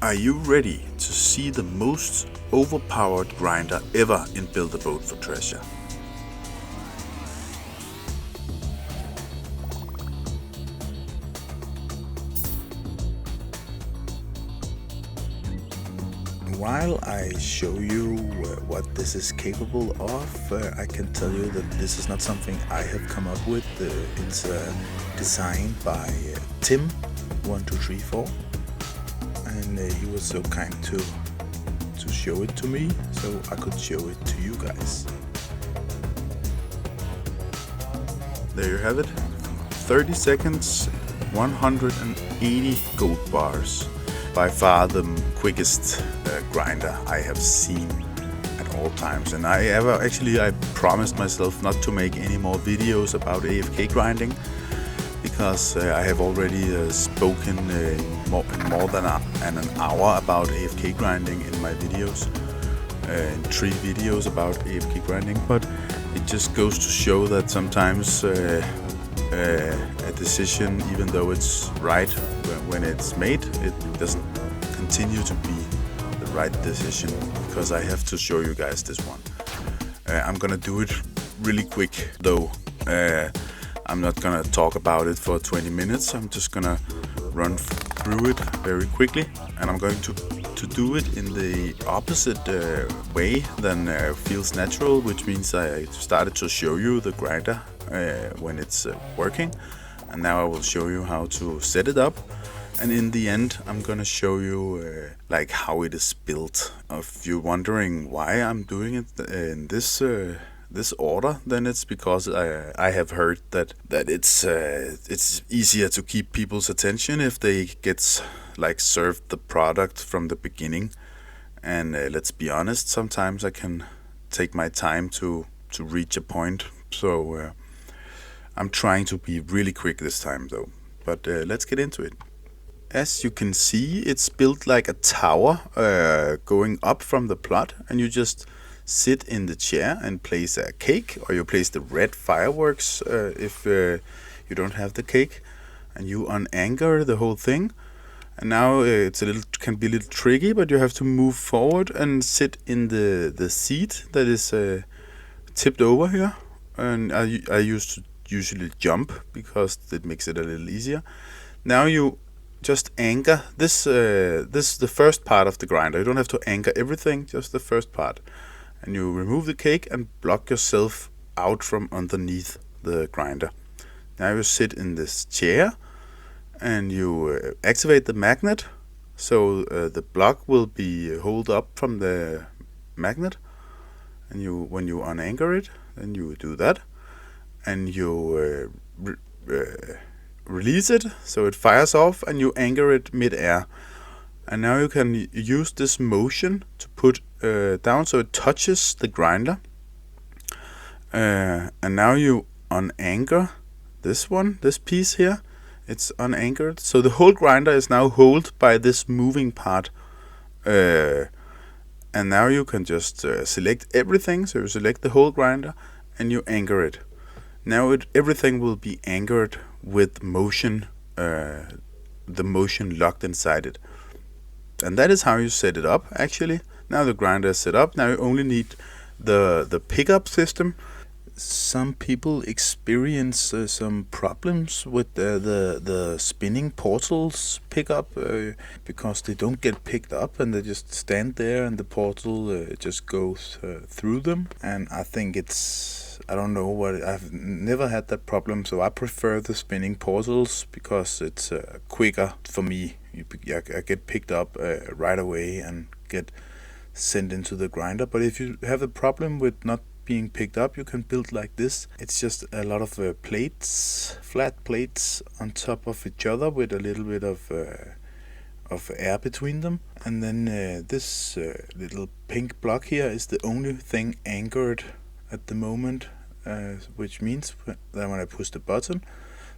Are you ready to see the most overpowered grinder ever in Build a Boat for Treasure? While I show you what this is capable of, I can tell you that this is not something I have come up with. It's designed by Tim1234, and he was so kind to show it to me, so I could show it to you guys. There you have it. 30 seconds, 180 gold bars. By far the quickest grinder I have seen at all times. And I promised myself not to make any more videos about AFK grinding, because I have already spoken more than an hour about AFK grinding in my videos, in 3 videos about AFK grinding. But it just goes to show that sometimes a decision, even though it's right when it's made, it doesn't continue to be the right decision, because I have to show you guys this one. I'm gonna do it really quick though. I'm not gonna talk about it for 20 minutes. I'm just gonna run through it very quickly, and I'm going to do it in the opposite way than feels natural, which means I started to show you the grinder when it's working, and now I will show you how to set it up. And in the end, I'm gonna show you like how it is built. If you're wondering why I'm doing it in this order, then it's because I have heard that it's easier to keep people's attention if they get like served the product from the beginning. And let's be honest, sometimes I can take my time to reach a point. So I'm trying to be really quick this time though. But let's get into it. As you can see, it's built like a tower going up from the plot, and you just sit in the chair and place a cake, or you place the red fireworks if you don't have the cake, and you unanchor the whole thing. And now can be a little tricky, but you have to move forward and sit in the seat that is tipped over here. And I used to usually jump because it makes it a little easier. Now you just anchor this. This is the first part of the grinder. You don't have to anchor everything, just the first part. And you remove the cake and block yourself out from underneath the grinder. Now you sit in this chair and you activate the magnet, so the block will be held up from the magnet. And when you unanchor it, then you do that, and you release it so it fires off, and you anchor it mid-air. And now you can use this motion to put down so it touches the grinder. And now you unanchor this piece here. It's unanchored, so the whole grinder is now held by this moving part. And now you can just select everything. So you select the whole grinder and you anchor it. Now everything will be anchored with motion, the motion locked inside it. And that is how you set it up, actually. Now the grinder is set up. Now you only need the pickup system. Some people experience some problems with the spinning portals pickup because they don't get picked up, and they just stand there and the portal just goes through them. And I think I don't know I've never had that problem, so I prefer the spinning portals because it's quicker for me. I get picked up right away and get sent into the grinder. But if you have a problem with not being picked up, you can build like this. It's just a lot of flat plates on top of each other with a little bit of air between them. And then this little pink block here is the only thing anchored at the moment, which means that when I push the button,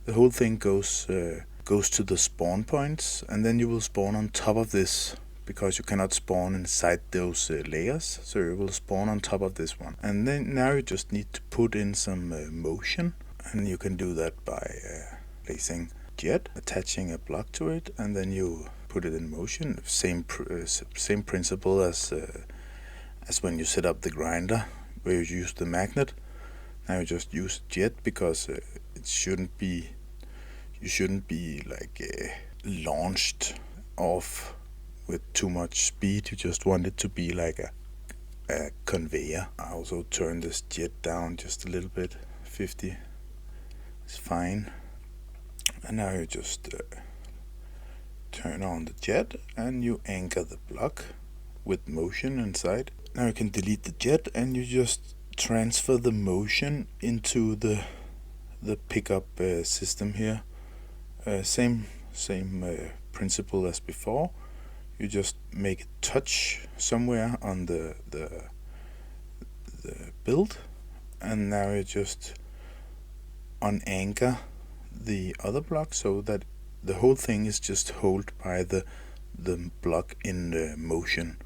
the whole thing goes to the spawn points, and then you will spawn on top of this, because you cannot spawn inside those layers, so you will spawn on top of this one. And then now you just need to put in some motion, and you can do that by placing jet, attaching a block to it, and then you put it in motion. Same principle as when you set up the grinder, where you use the magnet. Now you just use jet, because it shouldn't be, you shouldn't be like launched off with too much speed. You just want it to be like a conveyor. I also turn this jet down just a little bit. 50 is fine. And now you just turn on the jet and you anchor the block with motion inside. Now you can delete the jet and you just transfer the motion into the pickup system here. Same principle as before. You just make it touch somewhere on the build, and now you just unanchor the other block so that the whole thing is just held by the block in the motion.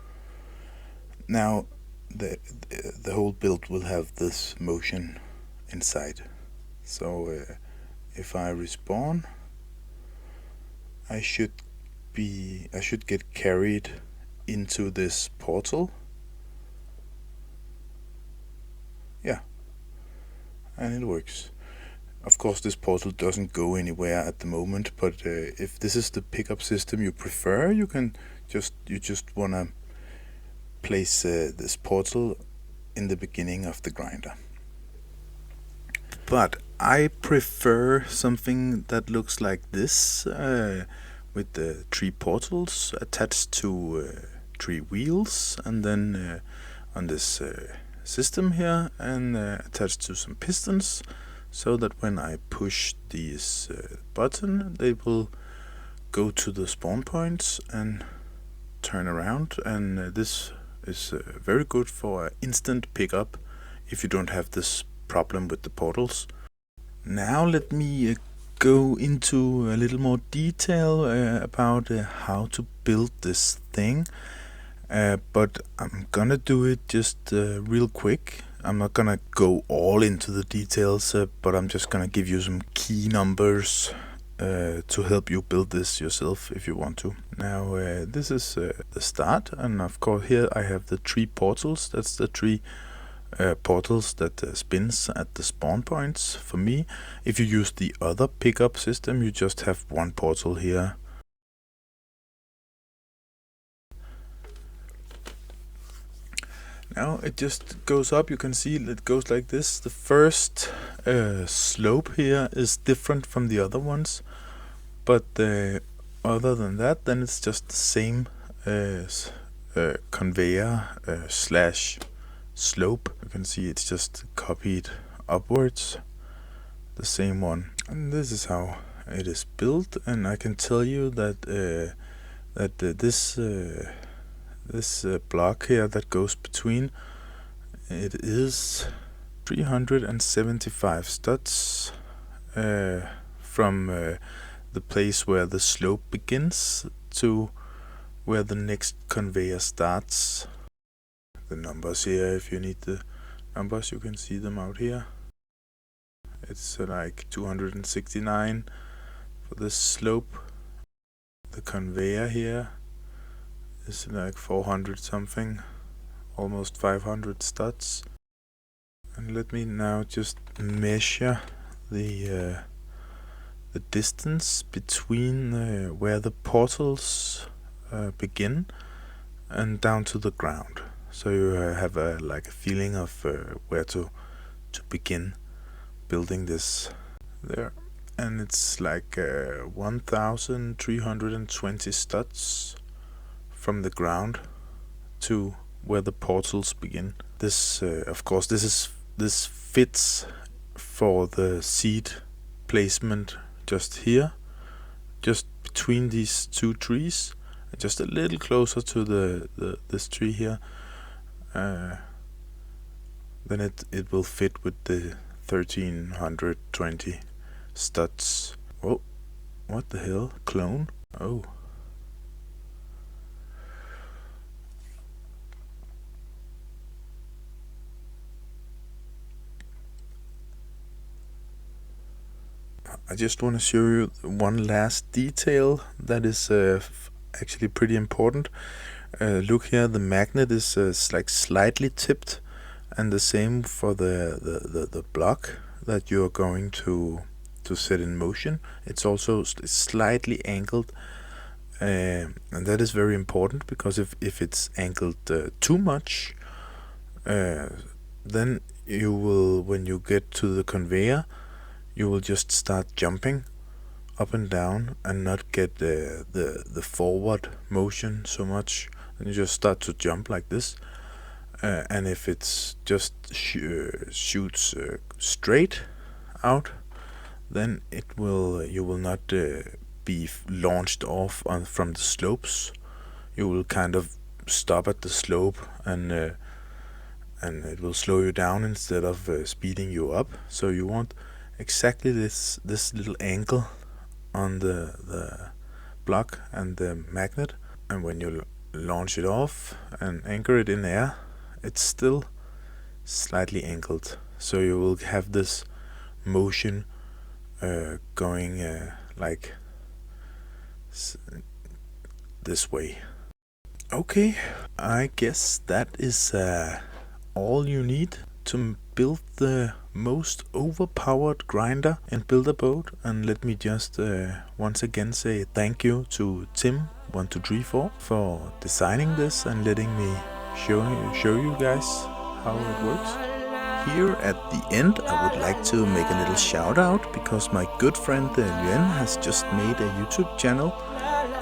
Now the whole build will have this motion inside. So if I respawn, I should get carried into this portal. Yeah, and it works. Of course, this portal doesn't go anywhere at the moment, but if this is the pickup system you prefer, you just wanna place this portal in the beginning of the grinder. But I prefer something that looks like this, with the 3 portals attached to 3 wheels, and then on this system here, and attached to some pistons, so that when I push these button, they will go to the spawn points and turn around. And this is very good for instant pickup if you don't have this problem with the portals. Now let me go into a little more detail about how to build this thing, but I'm gonna do it just real quick. I'm not gonna go all into the details, but I'm just gonna give you some key numbers to help you build this yourself if you want to. Now this is the start, and of course here I have the 3 portals. That's the 3 portals that spins at the spawn points for me. If you use the other pickup system, you just have 1 portal here. Now it just goes up. You can see it goes like this. The first slope here is different from the other ones, but other than that, then it's just the same conveyor slash slope. You can see it's just copied upwards, the same one. And this is how it is built. And I can tell you that this block here that goes between, it is 375 studs from the place where the slope begins to where the next conveyor starts. The numbers here, if you need the numbers, you can see them out here. It's like 269 for this slope. The conveyor here is like 400 something, almost 500 studs. And let me now just measure the distance between where the portals begin and down to the ground, so you have like a feeling of where to begin building this there. And it's like 1320 studs from the ground to where the portals begin. This of course this fits for the seed placement just here, just between these 2 trees, just a little closer to this tree here. Then it will fit with the 1320 studs. Oh, what the hell? Clone? Oh. I just want to show you one last detail that is actually pretty important. Look here, the magnet is like slightly tipped, and the same for the block that you're going to set in motion. It's also slightly angled, and that is very important, because if it's angled too much, then you will, when you get to the conveyor, you will just start jumping up and down and not get the forward motion so much, and you just start to jump like this. And if it's just shoots straight out, then you will not be launched off from the slopes. You will kind of stop at the slope, and it will slow you down instead of speeding you up. So you want exactly this little angle on the block and the magnet, and when you launch it off and anchor it in air, it's still slightly angled, so you will have this motion going like this way. Okay, I guess that is all you need to build the most overpowered grinder in Build-A-Boat. And let me just once again say thank you to Tim1234 for designing this and letting me show you guys how it works. Here at the end, I would like to make a little shout out, because my good friend Yuan has just made a YouTube channel,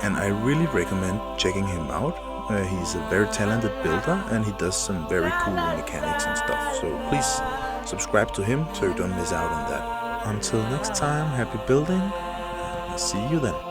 and I really recommend checking him out. He's a very talented builder, and he does some very cool mechanics and stuff, so please subscribe to him so you don't miss out on that. Until next time, happy building, and see you then.